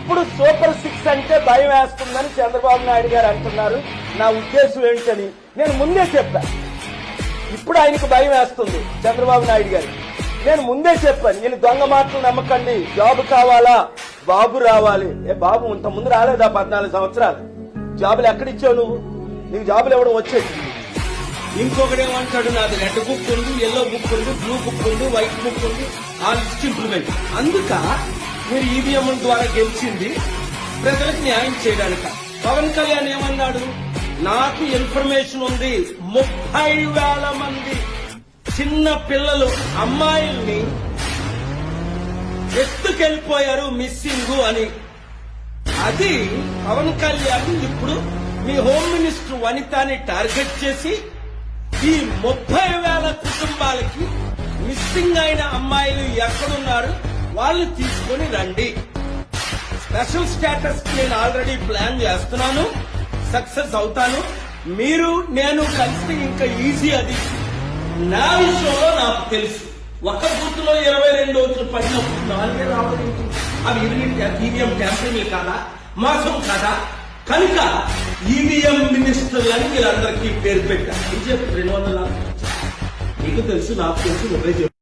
ఇప్పుడు సూపర్ 6 అంటే భయం వేస్తుందని చంద్రబాబు నాయుడు గారు అంటున్నారు. నా ఉద్దేశం ఏంటని నేను ముందే చెప్పాను. ఇప్పుడు ఆయనకు భయం వేస్తుంది చంద్రబాబు నాయుడు గారు. నేను ముందే చెప్పాను, వీళ్ళు దొంగ మాటలు నమ్మకండి, జాబ్ కావాలా, బాబు రావాలి. బాబు ఇంత ముందు రాలేదా 14 సంవత్సరాలు? జాబులు ఎక్కడిచ్చావు నువ్వు? నీకు జాబులు ఎవడం వచ్చేసి. ఇంకొకటి ఏమంటాడు, నాది రెడ్ బుక్ ఉంది, ఎల్లో బుక్ ఉంది, బ్లూ బుక్ ఉంది, వైట్ బుక్ ఉంది, ఆ లిస్ట్ ఇంప్లిమెంట్. అందుక మీరు ఈవీఎం ద్వారా గెలిచింది ప్రజలకు న్యాయం చేయడానిక. పవన్ కళ్యాణ్ ఏమన్నాడు, నాకు ఇన్ఫర్మేషన్ ఉంది 30,000 మంది చిన్న పిల్లలు అమ్మాయిల్ని ఎత్తుకెళ్లిపోయారు మిస్సింగ్ అని. అది పవన్ కళ్యాణ్ ఇప్పుడు మీ హోమ్ మినిస్టర్ వనితాని టార్గెట్ చేసి ఈ 30,000 కుటుంబాలకి మిస్సింగ్ అయిన అమ్మాయిలు ఎక్కడున్నారు వాళ్ళు తీసుకొని రండి. స్పెషల్ స్టేటస్ నేను ఆల్రెడీ ప్లాన్ చేస్తున్నాను, సక్సెస్ అవుతాను. మీరు నేను కలిసి ఇంకా ఈజీ. అది నా విషయంలో నాకు తెలుసు. ఒక బూత్లో 22 ఓట్లు పడినప్పుడు 4 రావడం అవి ఈవీఎం ట్యాంపరింగ్ కాదా, మోసం కాదా? కనుక ఈవీఎం మినిస్టర్లని వీళ్ళందరికీ పేరు పెట్టారు. బీజేపీ 200 నీకు తెలుసు, నాకు తెలుసు, నువ్వే చెప్పు.